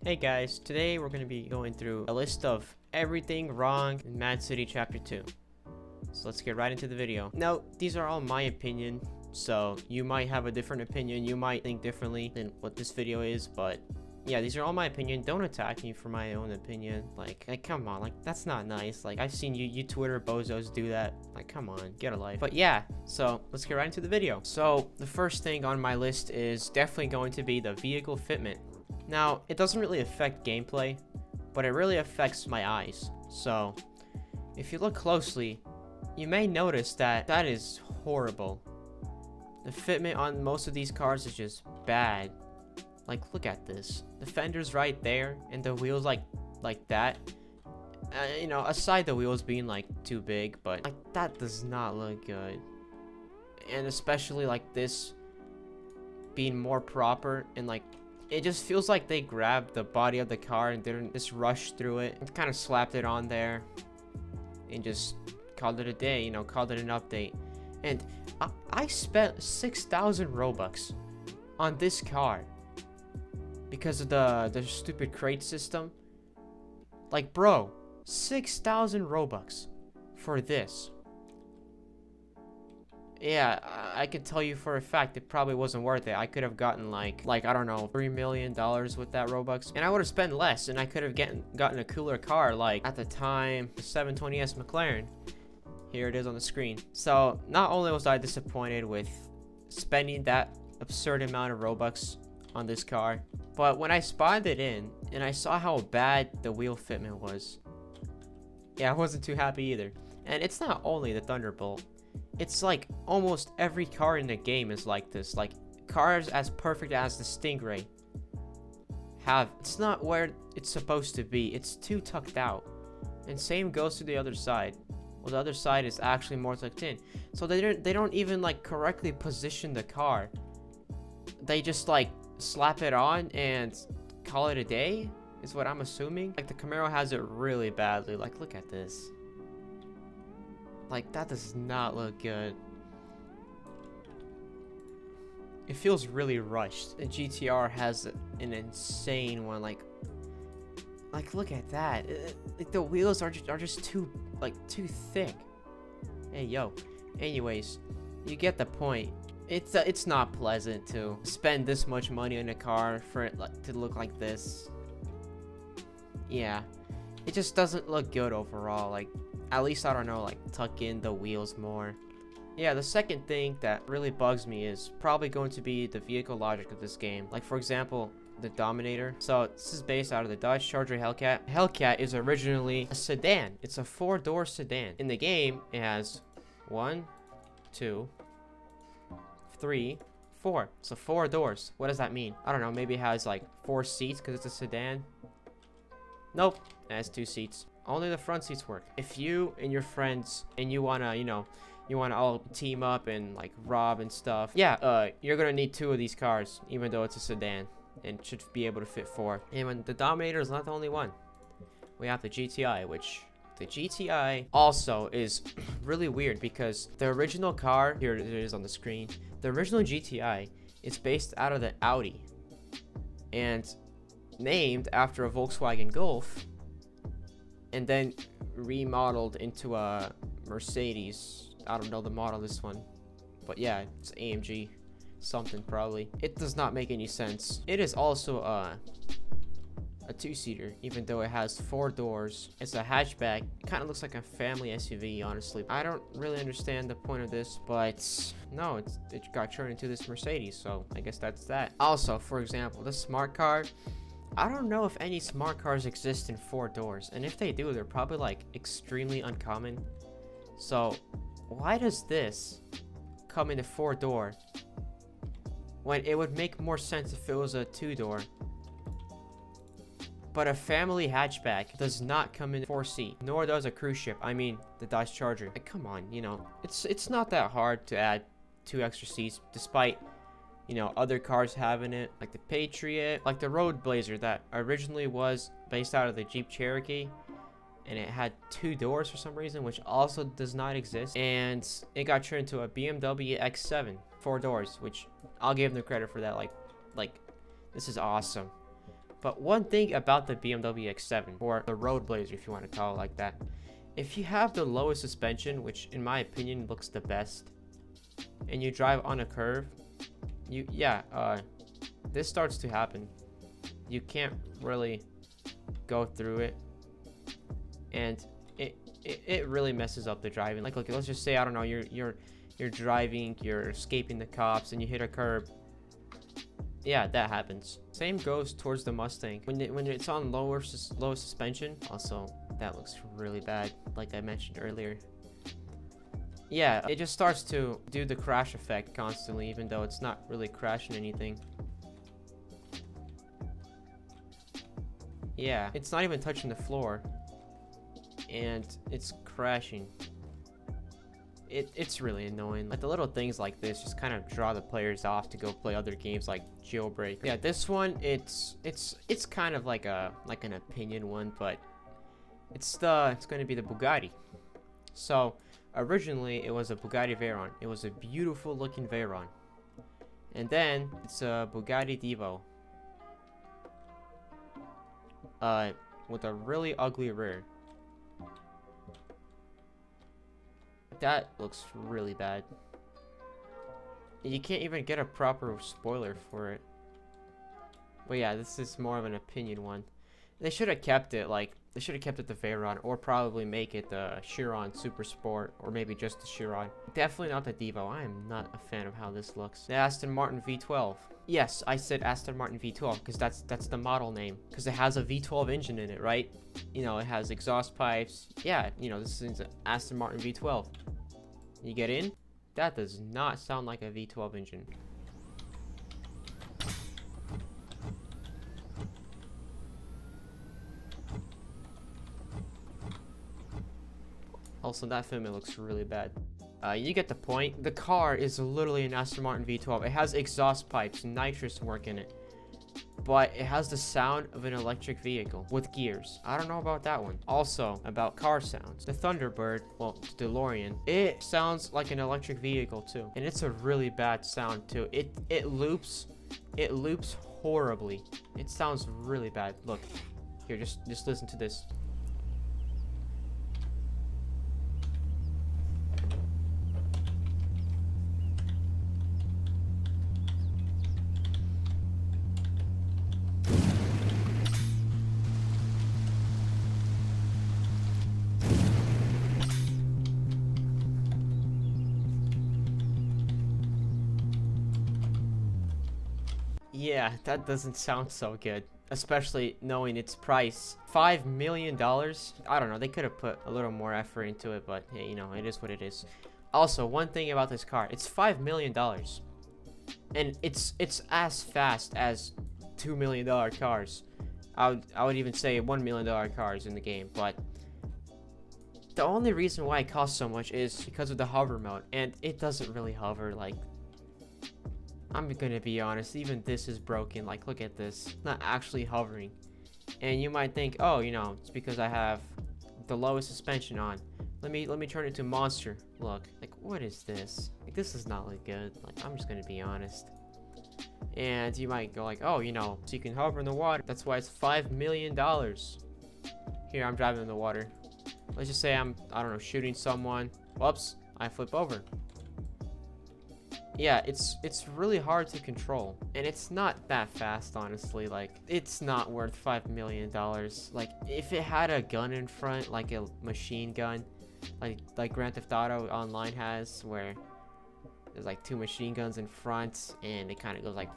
Hey guys, today we're going to be going through a list of everything wrong in Mad City Chapter 2. So let's get right into the video. Now, these are all my opinion, so you might have a different opinion, you might think differently than what this video is, but yeah, these are all my opinion. Don't attack me for my own opinion. Like come on, like that's not nice. Like I've seen you Twitter bozos do that. Like come on, get a life. But yeah, so let's get right into the video. So the first thing on my list is definitely going to be the vehicle fitment. Now, it doesn't really affect gameplay, but it really affects my eyes. So if you look closely, you may notice that that is horrible. The fitment on most of these cars is just bad. Like, look at this. The fender's right there, and the wheels like that. You know, aside the wheels being like too big, but like that does not look good. And especially like this being more proper, and like it just feels like they grabbed the body of the car and didn't just rush through it and kind of slapped it on there and just called it a day, you know, called it an update. And I spent 6,000 Robux on this car because of the stupid crate system. Like, bro, 6,000 Robux for this. Yeah, I could tell you for a fact it probably wasn't worth it. I could have gotten like I don't know, $3 million with that Robux, and I would have spent less, and I could have gotten a cooler car, like at the time the 720S McLaren. Here it is on the screen. So not only was I disappointed with spending that absurd amount of Robux on this car, but when I spawned it in and I saw how bad the wheel fitment was, yeah, I wasn't too happy either. And it's not only the Thunderbolt. It's like almost every car in the game is like this. Like cars as perfect as the Stingray it's not where it's supposed to be. It's too tucked out. And same goes to the other side. Well, the other side is actually more tucked in. So they don't even like correctly position the car. They just like slap it on and call it a day, is what I'm assuming. Like the Camaro has it really badly. Like look at this. Like that does not look good. It feels really rushed. The GTR has an insane one. Like look at that. Like the wheels are just too thick. Hey yo. Anyways, you get the point. It's not pleasant to spend this much money on a car for it to look like this. Yeah, it just doesn't look good overall. Like at least, I don't know, like tuck in the wheels more. Yeah, the second thing that really bugs me is probably going to be the vehicle logic of this game. Like for example, the Dominator. So this is based out of the Dodge Charger Hellcat. Hellcat is originally a sedan. It's a 4-door sedan. In the game, it has 1, 2, 3, 4. So 4 doors. What does that mean? I don't know. Maybe it has like 4 seats because it's a sedan. Nope. It has 2 seats. Only the front seats work. If you and your friends and you wanna, you wanna all team up and like rob and stuff, yeah, you're gonna need 2 of these cars, even though it's a sedan, and should be able to fit 4. And when the Dominator is not the only one, we have the GTI, which the GTI also is really weird because the original car, here it is on the screen, the original GTI is based out of the Audi and named after a Volkswagen Golf, and then remodeled into a Mercedes. I don't know the model of this one, but yeah, it's AMG something probably. It does not make any sense. It is also a 2-seater, even though it has 4 doors. It's a hatchback. It kind of looks like a family SUV, honestly. I don't really understand the point of this, but no, it got turned into this Mercedes, so I guess that's that. Also, for example, the smart car, I don't know if any smart cars exist in 4 doors, and if they do, they're probably like extremely uncommon. So why does this come in a 4-door when it would make more sense if it was a 2-door? But a family hatchback does not come in 4-seat, nor does a cruise ship. I mean, the Dodge Charger. Like, come on, you know, it's not that hard to add 2 extra seats, despite, you know, other cars having it, like the Patriot, like the Road Blazer that originally was based out of the Jeep Cherokee, and it had 2 doors for some reason, which also does not exist, and it got turned into a BMW X7, 4 doors, which I'll give them credit for that. Like this is awesome. But one thing about the BMW X7, or the Road Blazer if you want to call it like that, if you have the lowest suspension, which in my opinion looks the best, and you drive on a curve, this starts to happen. You can't really go through it, and it really messes up the driving. Like, look, let's just say, I don't know, you're driving, you're escaping the cops, and you hit a curb. Yeah, that happens. Same goes towards the Mustang. When it's on low suspension, also, that looks really bad, like I mentioned earlier. Yeah, it just starts to do the crash effect constantly, even though it's not really crashing anything. Yeah, it's not even touching the floor, and it's crashing. It's really annoying. Like, the little things like this just kind of draw the players off to go play other games like Jailbreak. Yeah, this one, it's kind of like an opinion one, but it's going to be the Bugatti. So originally it was a Bugatti Veyron. It was a beautiful looking Veyron, and then it's a Bugatti Divo, with a really ugly rear. That looks really bad. You can't even get a proper spoiler for it. But yeah, this is more of an opinion one. They should have kept it the Veyron, or probably make it the Chiron Super Sport, or maybe just the Chiron. Definitely not the Devo. I am not a fan of how this looks. The Aston Martin V12. Yes, I said Aston Martin V12 because that's the model name, because it has a V12 engine in it, right? You know, it has exhaust pipes. Yeah, you know, this is an Aston Martin V12. You get in? That does not sound like a V12 engine. Also, that fitment looks really bad. You get the point. The car is literally an Aston Martin V12. It has exhaust pipes, nitrous work in it, but it has the sound of an electric vehicle with gears. I don't know about that one. Also, about car sounds, the Thunderbird, well, the DeLorean, it sounds like an electric vehicle too, and it's a really bad sound too. It loops horribly. It sounds really bad. Look, here, just listen to this. Yeah, that doesn't sound so good, especially knowing its price. $5 million? I don't know, they could have put a little more effort into it, but hey, you know, it is what it is. Also, one thing about this car, it's $5 million. And it's as fast as $2 million cars. I would even say $1 million cars in the game, but the only reason why it costs so much is because of the hover mode, and it doesn't really hover. Like, I'm gonna be honest, even this is broken. Like, look at this, it's not actually hovering. And you might think, oh, you know, it's because I have the lowest suspension on. Let me turn it to monster. Look, like, what is this? Like, this does not look good. Like, I'm just gonna be honest. And you might go like, oh, you know, so you can hover in the water. That's why it's $5 million. Here, I'm driving in the water. Let's just say I don't know, shooting someone. Whoops, I flip over. Yeah, it's really hard to control, and it's not that fast, honestly. Like, it's not worth $5 million. Like, if it had a gun in front, like a machine gun, like Grand Theft Auto Online has, where there's like 2 machine guns in front, and it kind of goes like,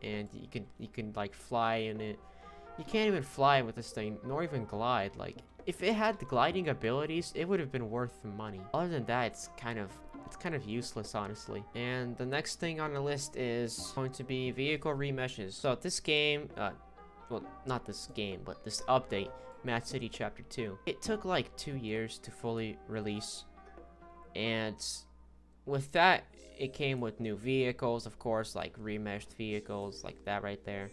and you can like fly in it. You can't even fly with this thing, nor even glide. Like, if it had the gliding abilities, it would have been worth the money. Other than that, it's kind of useless, honestly. And the next thing on the list is going to be vehicle remeshes. So this game, well, not this game, but this update, Mad City Chapter 2, it took like 2 years to fully release, and with that, it came with new vehicles, of course, like remeshed vehicles, like that right there.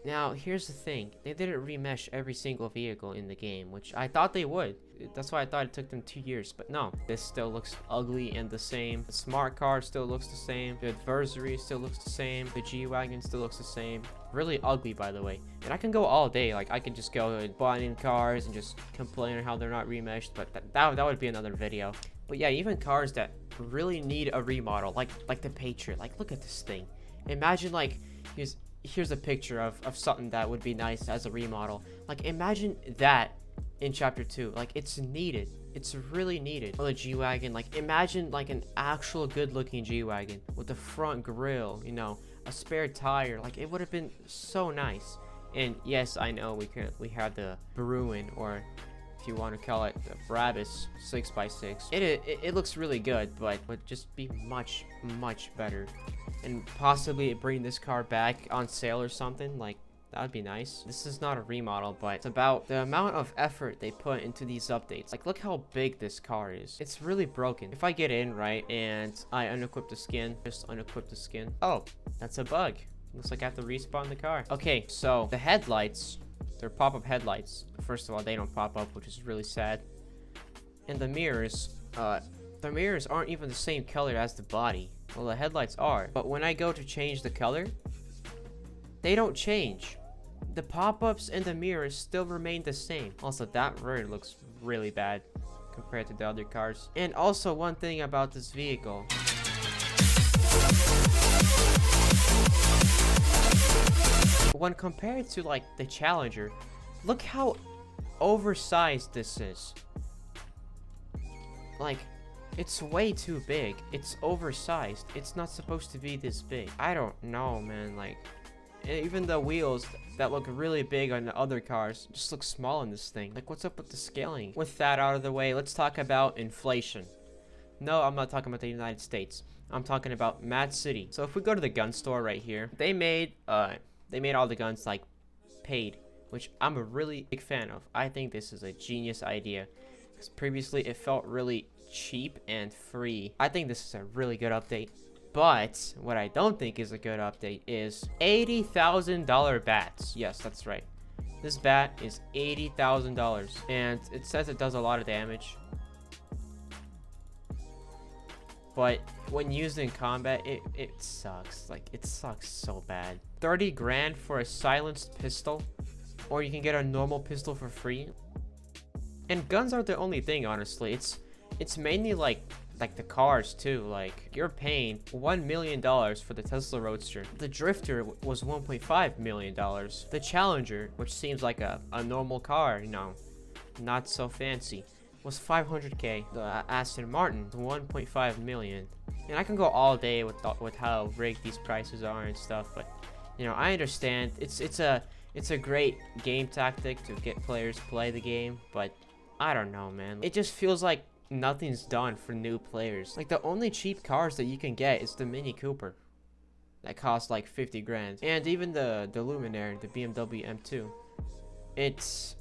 Now, here's the thing. They didn't remesh every single vehicle in the game, which I thought they would. That's why I thought it took them 2 years, but no. This still looks ugly and the same. The smart car still looks the same. The adversary still looks the same. The G-Wagon still looks the same. Really ugly, by the way. And I can go all day. Like, I could just go and buy in cars and just complain how they're not remeshed, but that would be another video. But yeah, even cars that really need a remodel, like the Patriot. Like, look at this thing. Imagine, like, here's a picture of something that would be nice as a remodel. Like, imagine that in chapter 2. Like, it's needed. It's really needed. Or the G-Wagon. Like, imagine like an actual good looking G-Wagon with the front grille, you know, a spare tire. Like, it would have been so nice. And yes, I know we have the Bruin, or if you want to call it the Brabus 6x6. It looks really good, but would just be much better. And possibly bring this car back on sale or something. Like, that would be nice. This is not a remodel, but it's about the amount of effort they put into these updates. Like, look how big this car is. It's really broken. If I get in, right, and I unequip the skin, just unequip the skin. Oh, that's a bug. Looks like I have to respawn the car. Okay, so the headlights, they're pop-up headlights. First of all, they don't pop up, which is really sad. And the mirrors aren't even the same color as the body. Well, the headlights are, but when I go to change the color, they don't change. The pop-ups and the mirrors still remain the same. Also, that rear looks really bad compared to the other cars. And also, one thing about this vehicle. When compared to, like, the Challenger, look how oversized this is. Like, it's way too big. It's oversized. It's not supposed to be this big. I don't know, man. Like, even the wheels that look really big on the other cars just look small in this thing. Like, what's up with the scaling? With that out of the way, let's talk about inflation. No, I'm not talking about the United States. I'm talking about Mad City. So if we go to the gun store right here, they made all the guns like paid, which I'm a really big fan of. I think this is a genius idea because previously it felt really cheap and free. I think this is a really good update. But what I don't think is a good update is $80,000 bats. Yes, that's right. This bat is $80,000 and it says it does a lot of damage. But when used in combat, it sucks. Like, it sucks so bad. 30 grand for a silenced pistol, or you can get a normal pistol for free. And guns aren't the only thing, honestly. It's mainly like the cars too. Like, you're paying $1 million for the Tesla Roadster. The Drifter was $1.5 million. The Challenger, which seems like a normal car, you know, not so fancy, was 500k. The Aston Martin, 1.5 million. And I can go all day with how rigged these prices are and stuff, but you know, I understand it's a great game tactic to get players to play the game, but I don't know, man. It just feels like nothing's done for new players. Like, the only cheap cars that you can get is the Mini Cooper that costs like 50 grand, and even the Luminary, the BMW M2, it's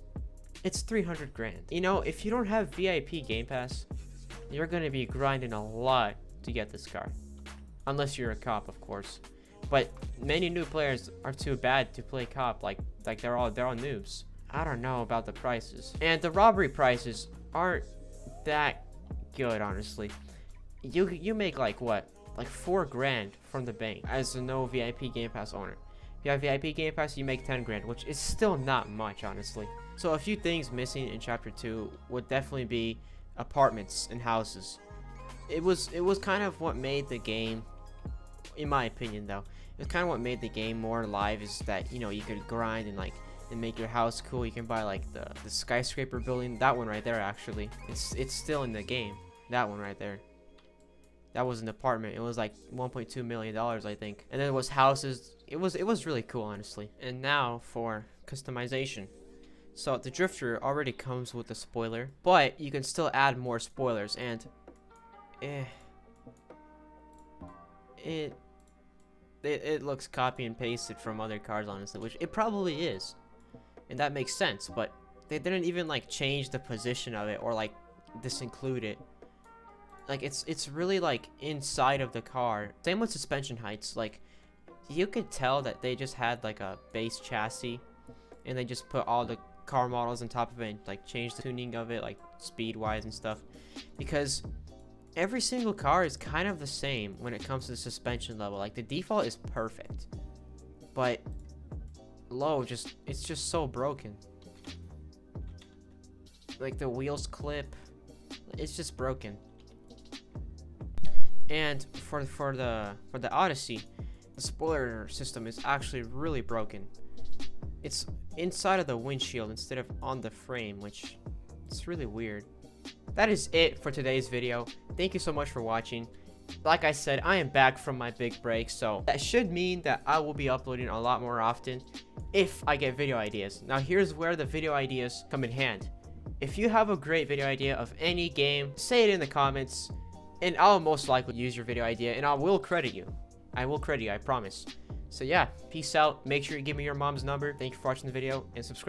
300 grand. You know, if you don't have VIP Game Pass, you're gonna be grinding a lot to get this car, unless you're a cop, of course. But many new players are too bad to play cop. Like they're all noobs. I don't know about the prices, and the robbery prices aren't that good, honestly. You make like what, like 4 grand from the bank as a no VIP Game Pass owner. If you have VIP Game Pass, you make 10 grand, which is still not much, honestly. So a few things missing in chapter 2 would definitely be apartments and houses. It was kind of what made the game, in my opinion though, it's kind of what made the game more alive, is that, you know, you could grind and make your house cool. You can buy like the skyscraper building, that one right there. Actually, it's still in the game, that one right there. That was an apartment. It was like $1.2 million, I think. And then it was houses. It was really cool, honestly. And now for customization. So the Drifter already comes with a spoiler, but you can still add more spoilers, and it looks copy and pasted from other cars, honestly, which it probably is, and that makes sense. But they didn't even like change the position of it or like disinclude it. Like, it's really like inside of the car. Same with suspension heights. Like, you could tell that they just had like a base chassis, and they just put all the car models on top of it and like change the tuning of it, like speed wise and stuff, because every single car is kind of the same when it comes to the suspension level. Like the default is perfect, but low it's just so broken. Like the wheels clip, it's just broken. And for the Odyssey, the spoiler system is actually really broken. It's inside of the windshield instead of on the frame, which it's really weird. That is it for today's video. Thank you so much for watching. Like I said, I am back from my big break, so that should mean that I will be uploading a lot more often if I get video ideas. Now here's where the video ideas come in hand. If you have a great video idea of any game, say it in the comments, and I'll most likely use your video idea, and I will credit you. I promise. So yeah, peace out. Make sure you give me your mom's number. Thank you for watching the video, and subscribe.